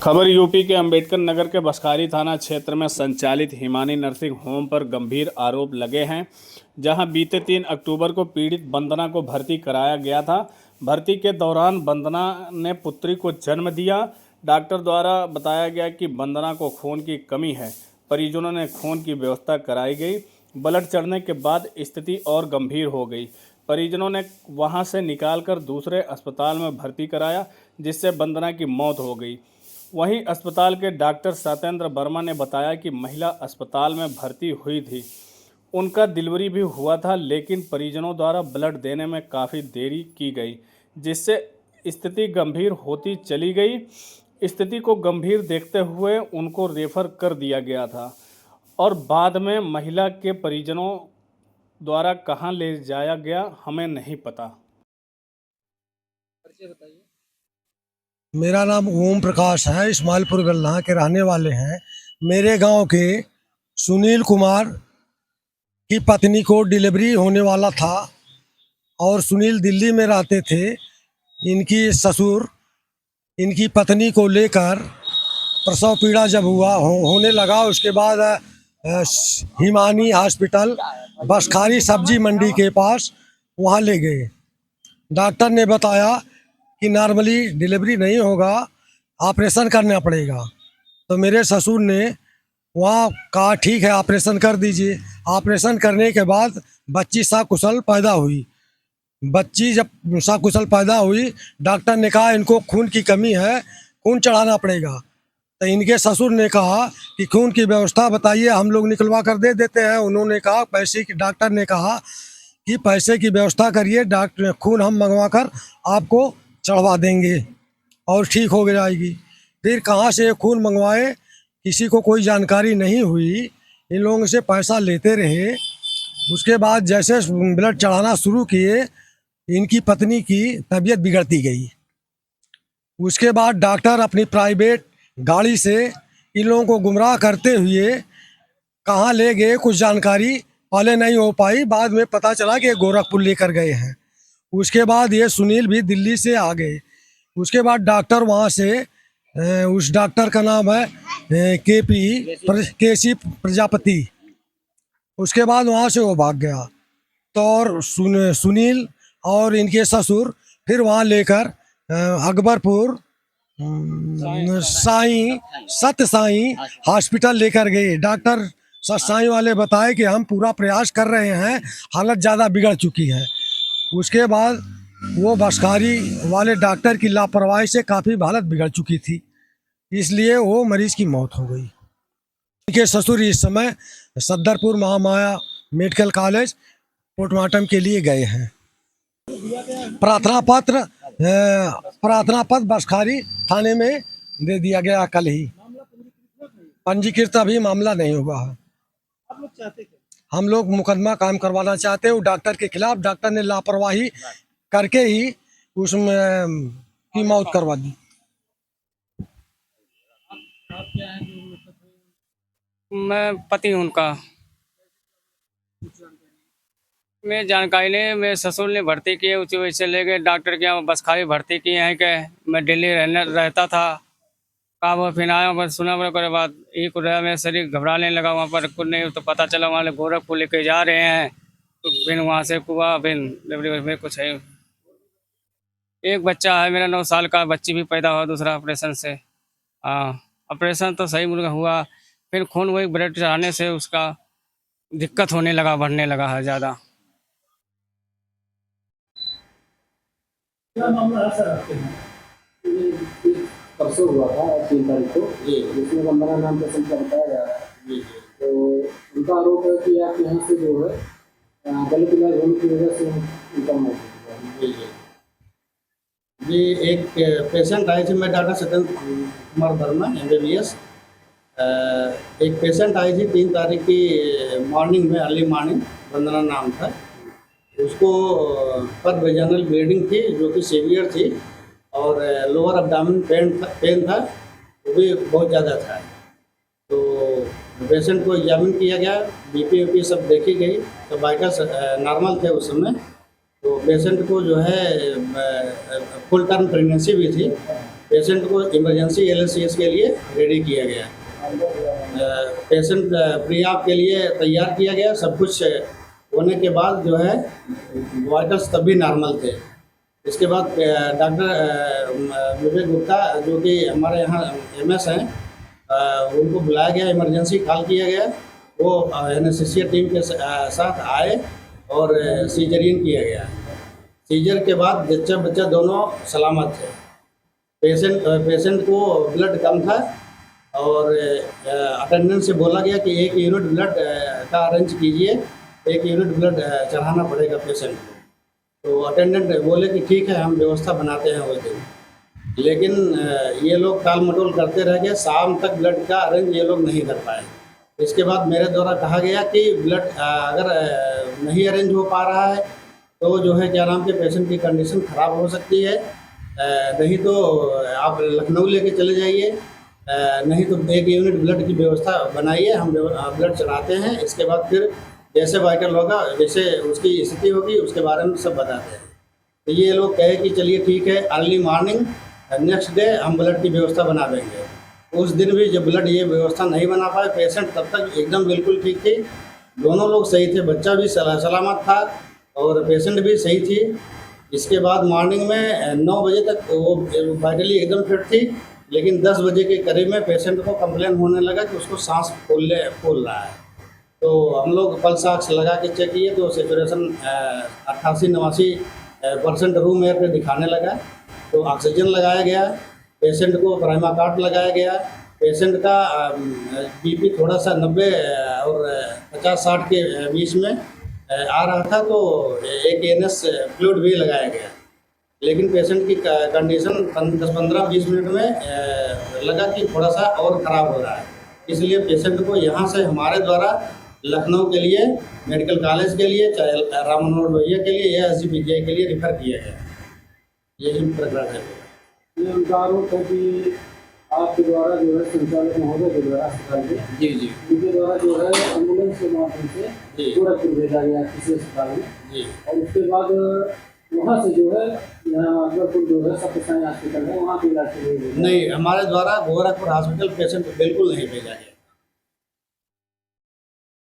खबर यूपी के अंबेडकर नगर के बसखारी थाना क्षेत्र में संचालित हिमानी नर्सिंग होम पर गंभीर आरोप लगे हैं, जहां बीते 3 अक्टूबर को पीड़ित वंदना को भर्ती कराया गया था। भर्ती के दौरान वंदना ने पुत्री को जन्म दिया। डॉक्टर द्वारा बताया गया कि वंदना को खून की कमी है। परिजनों ने खून की व्यवस्था कराई गई। ब्लड चढ़ने के बाद स्थिति और गंभीर हो गई। परिजनों ने वहां से निकालकर दूसरे अस्पताल में भर्ती कराया, जिससे वंदना की मौत हो गई। वहीं अस्पताल के डॉक्टर सत्येंद्र वर्मा ने बताया कि महिला अस्पताल में भर्ती हुई थी, उनका डिलीवरी भी हुआ था, लेकिन परिजनों द्वारा ब्लड देने में काफ़ी देरी की गई, जिससे स्थिति गंभीर होती चली गई। स्थिति को गंभीर देखते हुए उनको रेफर कर दिया गया था और बाद में महिला के परिजनों द्वारा कहां ले जाया गया हमें नहीं पता। मेरा नाम ओम प्रकाश है। इस्माइलपुर गल्ला के रहने वाले हैं। मेरे गांव के सुनील कुमार की पत्नी को डिलीवरी होने वाला था और सुनील दिल्ली में रहते थे। इनकी ससुर इनकी पत्नी को लेकर प्रसव पीड़ा जब होने लगा, उसके बाद हिमानी हॉस्पिटल बसखारी सब्जी मंडी के पास वहाँ ले गए। डॉक्टर ने बताया कि नॉर्मली डिलीवरी नहीं होगा, ऑपरेशन करना पड़ेगा। तो मेरे ससुर ने वहाँ कहा ठीक है, ऑपरेशन कर दीजिए। ऑपरेशन करने के बाद बच्ची सकुशल पैदा हुई। बच्ची जब सकुशल पैदा हुई, डॉक्टर ने कहा इनको खून की कमी है, खून चढ़ाना पड़ेगा। तो इनके ससुर ने कहा कि खून की व्यवस्था बताइए, हम लोग निकलवा कर दे देते हैं। उन्होंने कहा पैसे की, डॉक्टर ने कहा कि पैसे की व्यवस्था करिए, डॉक्टर खून हम मंगवा कर आपको चढ़वा देंगे और ठीक हो जाएगी। फिर कहाँ से खून मंगवाए, किसी को कोई जानकारी नहीं हुई। इन लोगों से पैसा लेते रहे। उसके बाद जैसे ब्लड चढ़ाना शुरू किए, इनकी पत्नी की तबीयत बिगड़ती गई। उसके बाद डॉक्टर अपनी प्राइवेट गाड़ी से इन लोगों को गुमराह करते हुए कहाँ ले गए, कुछ जानकारी पहले नहीं हो पाई। बाद में पता चला कि गोरखपुर लेकर गए हैं। उसके बाद ये सुनील भी दिल्ली से आ गए। उसके बाद डॉक्टर वहाँ से उस डॉक्टर का नाम है केसी प्रजापति। उसके बाद वहाँ से वो भाग गया। तो और सुनील और इनके ससुर फिर वहाँ लेकर अकबरपुर सत्य साईं हॉस्पिटल लेकर गए। डॉक्टर सत्य साईं वाले बताए कि हम पूरा प्रयास कर रहे हैं, हालत ज़्यादा बिगड़ चुकी है। उसके बाद वो बसखारी वाले डॉक्टर की लापरवाही से काफ़ी हालत बिगड़ चुकी थी, इसलिए वो मरीज की मौत हो गई। इनके ससुर इस समय Saddarpur Mahamaya medical college postmortem के लिए गए हैं। प्रार्थना पत्र बसखारी थाने में दे दिया गया कल ही। पंजीकृत अभी मामला नहीं हुआ है। हम लोग मुकदमा कायम करवाना चाहते हैं डॉक्टर के खिलाफ। डॉक्टर ने लापरवाही करके ही उसमें की मौत करवा दी। मैं पति हूं उनका। मैं जानकारी नहीं, मेरे ससुर ने भर्ती किए, उसी वजह से ले गए डॉक्टर के यहाँ बसखारी भर्ती किए हैं। कि मैं दिल्ली रहता था, कहा वो फिर आया, बस सुना के बाद एक रहा, मेरा शरीर घबराने लगा। वहाँ पर कुछ नहीं तो पता चला वहाँ गोरखपुर लेके जा रहे हैं। तो फिर वहाँ से हुआ, फिर डिलीवरी में कुछ है। एक बच्चा है मेरा 9 साल का, बच्ची भी पैदा हुआ दूसरा ऑपरेशन से। हाँ, ऑपरेशन तो सही मुर्गा हुआ, फिर खून वही ब्लड चढ़ाने से उसका दिक्कत होने लगा, बढ़ने लगा है ज़्यादा। क्या मामला है सर आपके यहाँ? परसों हुआ था 3 तारीख को, जिसमें वंदना नाम का संख्या बताया जा रहा है। तो उनका आरोप है कि आप यहाँ से जो है गलत इलाज होने की वजह से उनका मौत हो गया। जी, एक पेशेंट आई थी, मैं डॉक्टर सत्येंद्र कुमार वर्मा MBBS। एक पेशेंट आई थी 3 तारीख की मॉर्निंग में, अर्ली मॉर्निंग। वंदना नाम था उसको। पर वेजाइनल ब्लीडिंग थी जो कि सीवियर थी, और लोअर एब्डोमेन पेन था, वो भी बहुत ज़्यादा था। तो पेशेंट को एग्जामिन किया गया, BP सब देखी गई, तो वाइटल्स नॉर्मल थे उस समय। तो पेशेंट को जो है फुल टर्म प्रेगनेंसी भी थी। पेशेंट को इमरजेंसी LSCS के लिए रेडी किया गया। पेशेंट प्री ऑप के लिए तैयार किया गया। सब कुछ होने के बाद जो है वाइटल्स तब भी नॉर्मल थे। इसके बाद डॉक्टर विवेक गुप्ता जो कि हमारे यहाँ MS हैं, उनको बुलाया गया, इमरजेंसी कॉल किया गया। वो एनेस्थीसिया टीम के साथ आए और सीजरियन किया गया। सीजर के बाद जच्चा बच्चा दोनों सलामत थे। पेशेंट को ब्लड कम था और अटेंडेंट से बोला गया कि 1 यूनिट ब्लड का अरेंज कीजिए, 1 यूनिट ब्लड चढ़ाना पड़ेगा पेशेंट को। तो अटेंडेंट बोले कि ठीक है, हम व्यवस्था बनाते हैं उस दिन। लेकिन ये लोग टाल मटोल करते रह गए। शाम तक ब्लड का अरेंज ये लोग नहीं कर पाए। इसके बाद मेरे द्वारा कहा गया कि ब्लड अगर नहीं अरेंज हो पा रहा है तो जो है क्या नाम के पेशेंट की कंडीशन ख़राब हो सकती है, नहीं तो आप लखनऊ लेके चले जाइए, नहीं तो 1 यूनिट ब्लड की व्यवस्था बनाइए, हम ब्लड चढ़ाते हैं। इसके बाद फिर जैसे वाइटल होगा, जैसे उसकी स्थिति होगी, उसके बारे में सब बताते हैं। तो ये लोग कहे कि चलिए ठीक है, अर्ली मॉर्निंग नेक्स्ट डे हम ब्लड की व्यवस्था बना देंगे। उस दिन भी जब ब्लड ये व्यवस्था नहीं बना पाए, पेशेंट तब तक एकदम बिल्कुल ठीक थी, दोनों लोग सही थे, बच्चा भी सलामत था और पेशेंट भी सही थी। इसके बाद मॉर्निंग में 9 बजे तक वो वाइटली एकदम फिट थी, लेकिन 10 बजे के करीब में पेशेंट को कंप्लेन होने लगा कि उसको सांस फूल रहा है। तो हम लोग पल्स ऑक्स लगा के चेक किए तो सेचुरेशन 88-89% रूम एयर पे दिखाने लगा। तो ऑक्सीजन लगाया गया, पेशेंट को प्राइमाकार्ड लगाया गया। पेशेंट का BP थोड़ा सा 90 और 50-60 के बीच में आ रहा था, तो एक ANS फ्लूइड भी लगाया गया। लेकिन पेशेंट की कंडीशन 10-15-20 मिनट में लगा कि थोड़ा सा और ख़राब हो रहा है। इसलिए पेशेंट को यहाँ से हमारे द्वारा लखनऊ के लिए, मेडिकल कॉलेज के लिए, चाहे राम मनोहर लोहिया के लिए या SGPGI के लिए रेफर किया गया। यही प्रकरण है। ये उनका आरोप है कि आपके द्वारा जो है संचालक महोदय के द्वारा अस्पताल में जी उनके द्वारा जो है एम्बुलेंस के माध्यम से जी गोरखपुर भेजा गया किसी अस्पताल में, जी और उसके बाद वहाँ से जो है यहाँ गोरखपुर जो है सत्य साई हॉस्पिटल है, वहाँ पे इलाज के लिए नहीं, हमारे द्वारा गोरखपुर हॉस्पिटल पेशेंट बिल्कुल नहीं भेजा गया।